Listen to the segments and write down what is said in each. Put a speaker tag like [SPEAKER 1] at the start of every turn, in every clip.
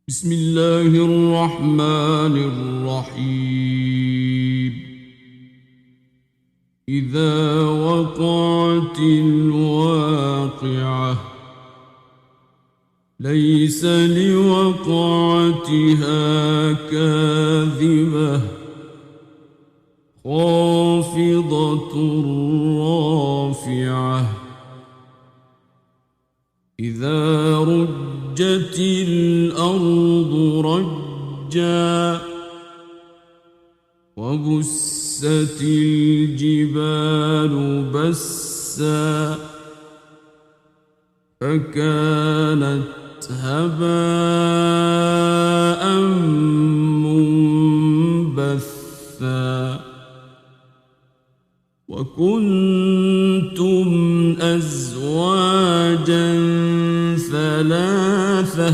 [SPEAKER 1] بسم الله الرحمن الرحيم. إذا وقعت الواقعة ليس لوقعتها كاذبة خافضة رافعة إذا رجت الأرض رجا وبست الجبال بسا فكانت هباء منبثا وكنتم أزواجا ثلاثة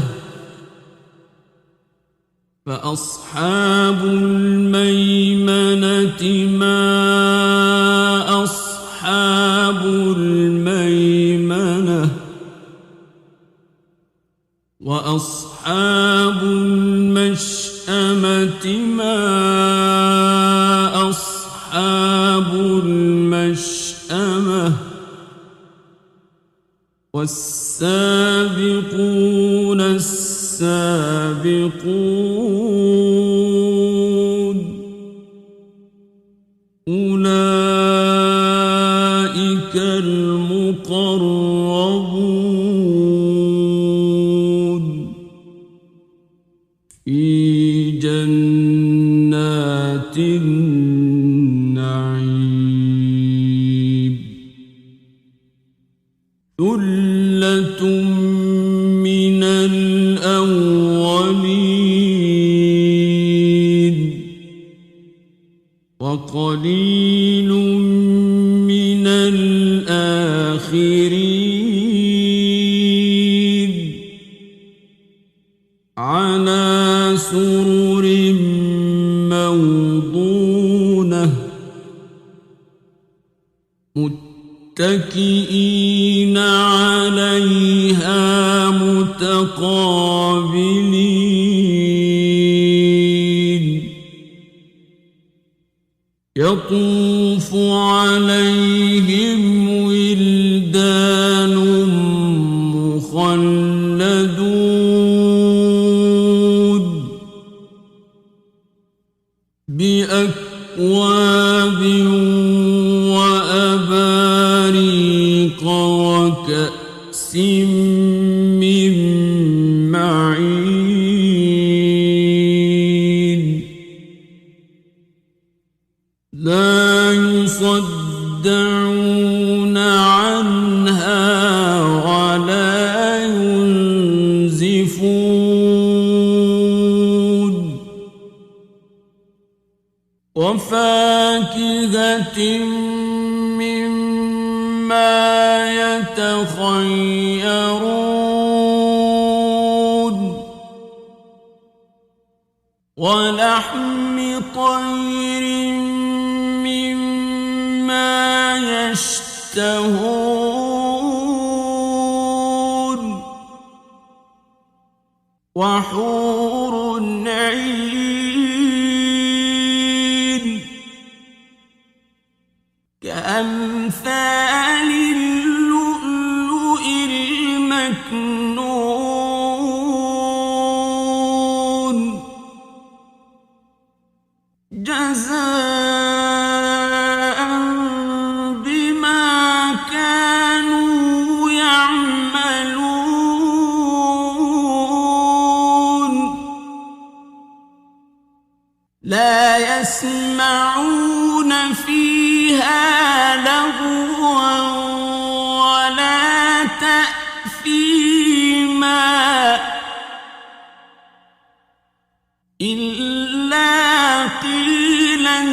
[SPEAKER 1] فأصحاب الميمنة ما أصحاب الميمنة وأصحاب المشأمة ما أصحاب المشأمة والسابقون السابقون أولئك المقربون في جنات النعيم ثلة من الأولين وقليل من الآخرين على سرر موضونة متكئين عليها متقابلين يطوف عليهم ولدان مخلدون بأكواب وأباريق وكأس من معين لا يصدعون عنها ولا ينزفون وفاكهة مما يتخيرون ولحم طير مما يشتهون وحور عين كأمثال اللؤلؤ المكنون جزاء بما كانوا يعملون لا يسمعون فيها لغوا ولا تأثيما إلا قيلا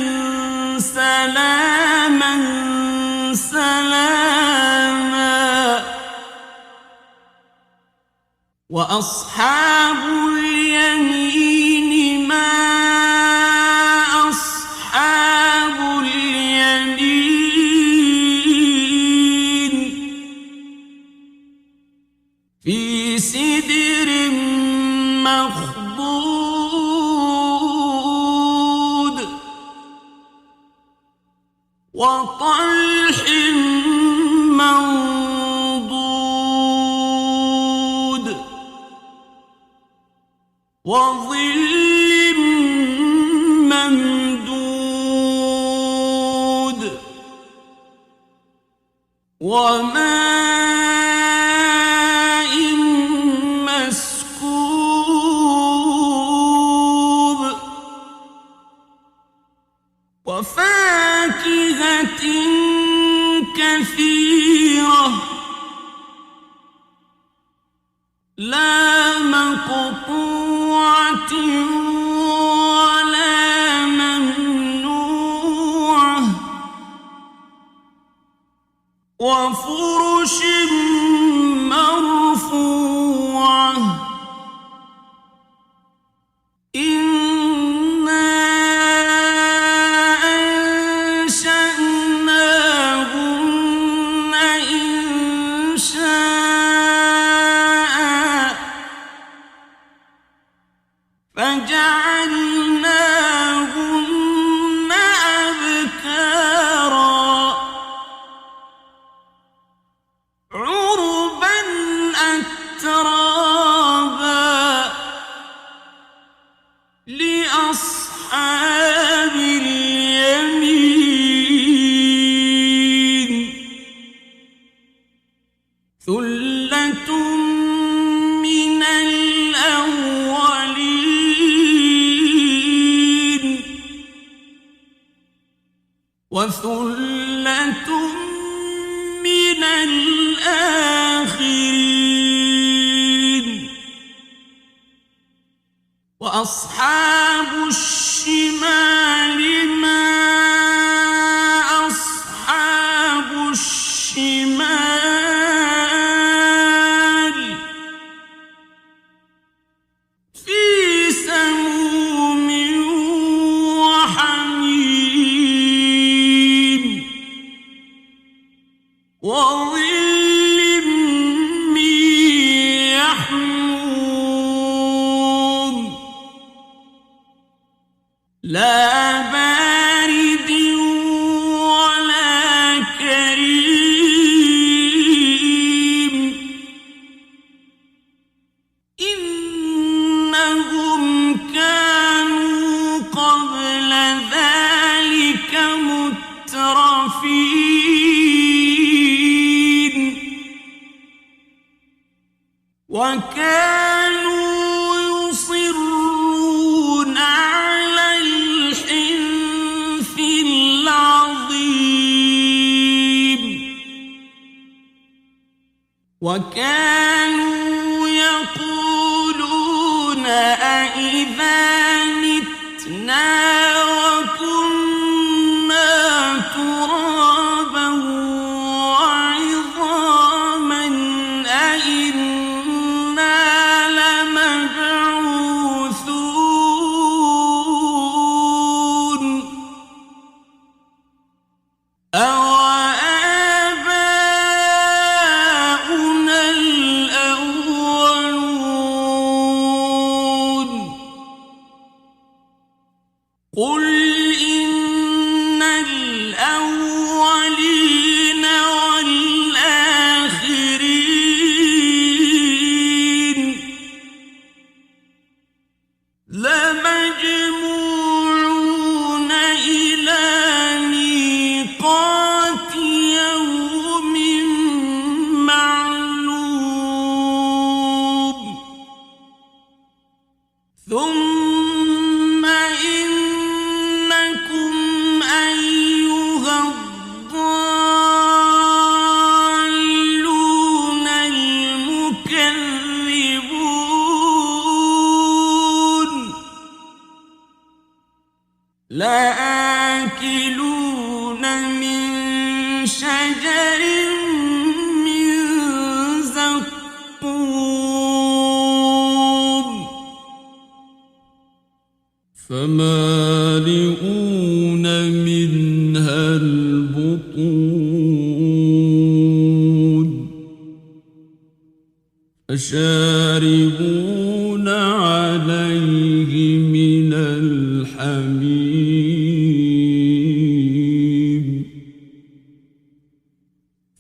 [SPEAKER 1] سلاما سلاما وأصحاب اليمين ما أصحاب اليمين في سدر مخضود منضود وطلح منضود وظل ممدود وماء مسكوب وفاكهة كثيرة لا مقطوعة ولا ممنوعة وفرش مرفوعة إنا أنشأناهن إنشاء فجعلناهن أبكارا عربا أترابا لأصحاب اليمين ثلة من الأولين وثلة من الآخرين وأصحاب الشمال ما أصحاب الشمال في سموم وحميم وظل من يحموم لا بارد ولا كريم إنهم كانوا قبل ذلك مترفين وكانوا يصرون على الحنث العظيم وكانوا يقولون أإذا متنا وكنا ترابا وعظاما أإنا لمبعوثون أوآباؤنا الأولون قل إن الأولين والآخرين لمجموعون إلى ميقات يوم معلوم ثم إنكم أيها الضالون المكذبون لآكلون من شجر من زقوم فمالئون منها البطون فشاربون على عليه من الحميم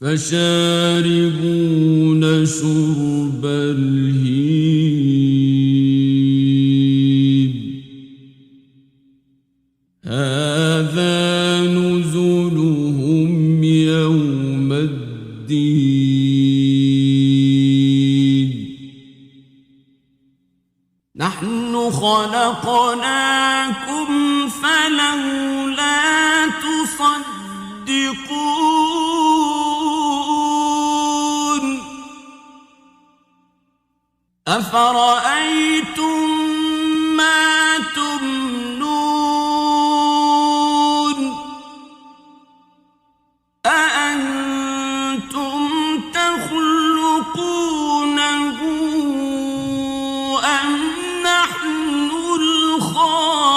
[SPEAKER 1] فشاربون شرب الهيم هذا نزلهم يوم الدين نحن خلقناكم فلولا تصدقون أفرأيتم ما تمنون أأنتم تخلقونه أم نحن الخالقون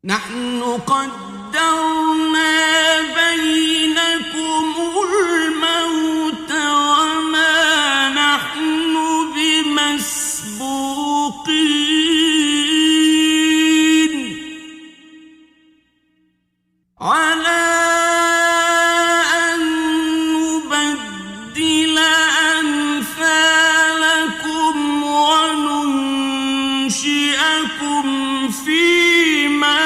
[SPEAKER 1] نحن قدرنا بينكم الموت وما نحن بمسبوقين على أن نبدل أمثالكم وننشئكم فيما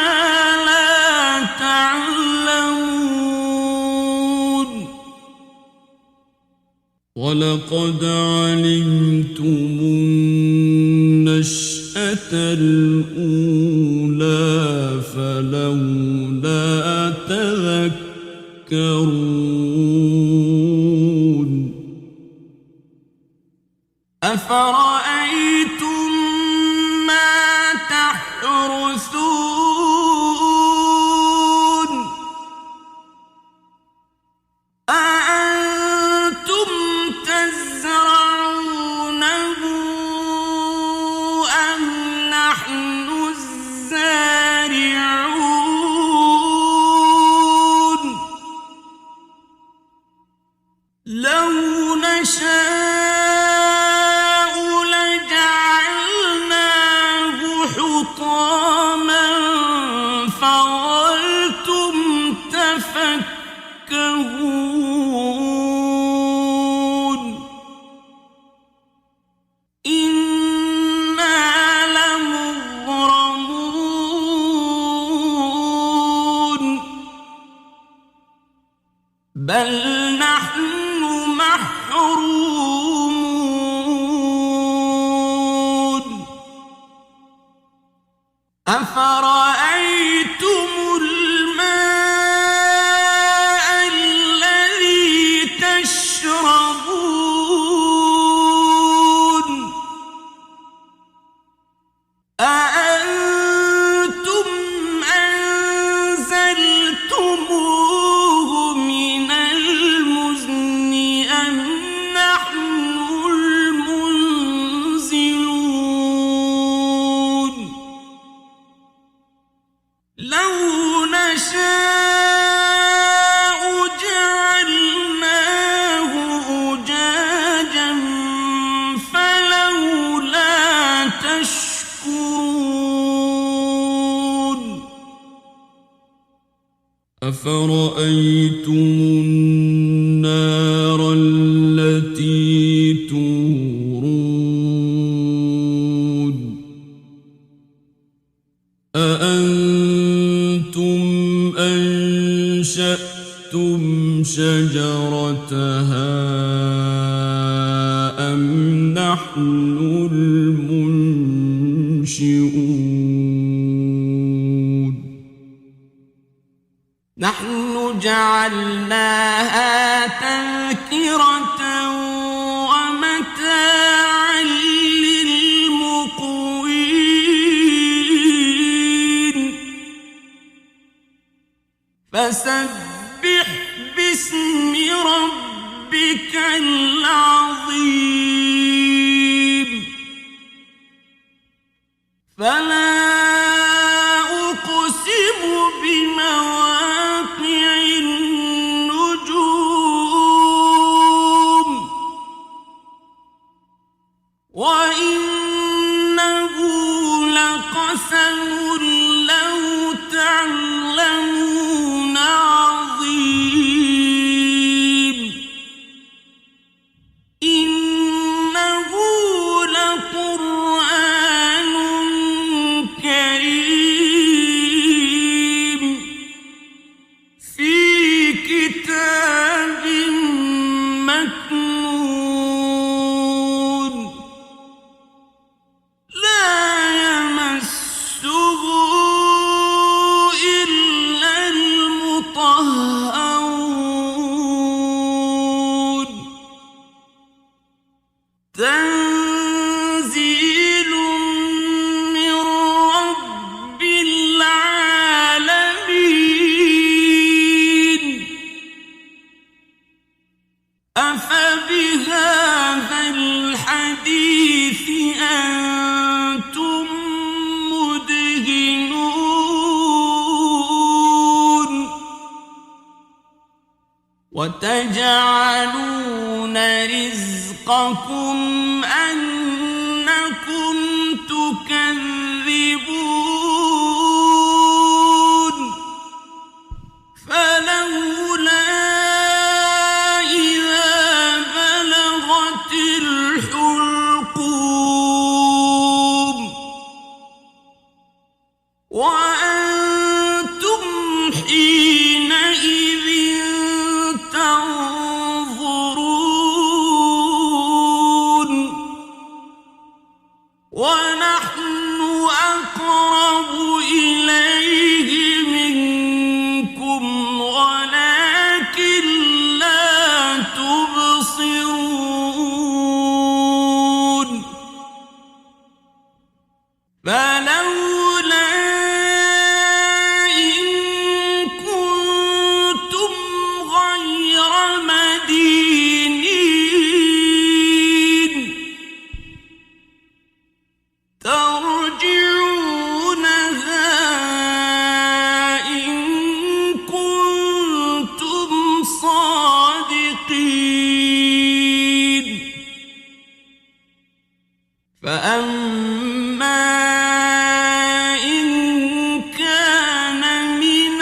[SPEAKER 1] لا تعلمون ولقد علمتم النشأة الأولى فلولا تذكرون أفرأيتم ما تحرثون أأنتم تزرعونه أم نحن الزارعون لو نشاء لجعلناه حطاما فظلتم تفكهون إنا لمغرمون بل نحن محرومون أفرأيتم الماء الذي تشربون أأنتم أنزلتموه من المزن أم نحن المنزلون لو نشاء جعلناه أجاجا فلولا تشكرون أفرأيتم النار التي تورون أأنتم أنشأتم شجرتها أم نحن المنشئون نحن جعلناها تذكرة ومتاعا للمقوين فسبح باسم ربك العظيم فلا أقسم بمواقع النجوم وإنه لقسم لو تعلمون عظيم إنه لقرآن كريم في كتاب مكنون لا يمسه إلا المطهرون تنزيل من رب العالمين أفبهذا الحديث أنتم مدهنون وتجعلون رزقكم أنكم تكذبون فلولا إذا بلغت الحلقوم وأنتم حينئذ تنظرون ونحن أقرب إليه منكم ولكن لا تبصرون فلولا إن كنتم غير مدينين ترجعونها إن كنتم صادقين فأما إن كان من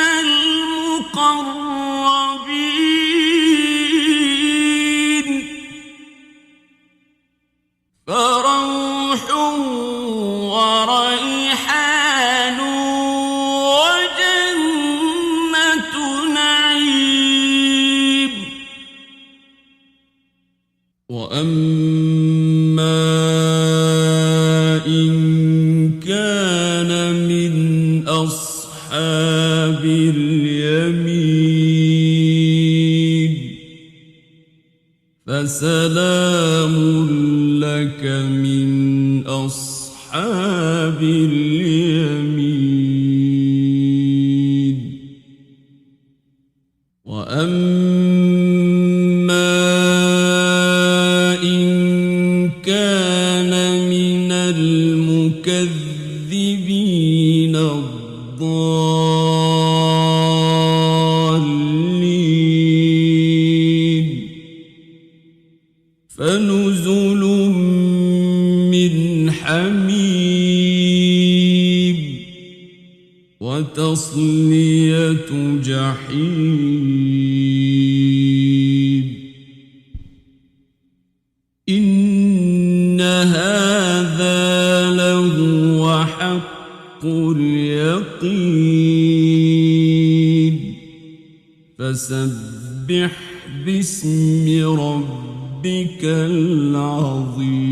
[SPEAKER 1] المقربين فروح وريحان وجنة نعيم وأما إن كان من أصحاب اليمين فسلام لك من أصحاب اليمين وأما إن كان من المكذبين الضالين فنزل من حميم وتصلية جحيم إن هذا لهو حق اليقين فسبح باسم ربك العظيم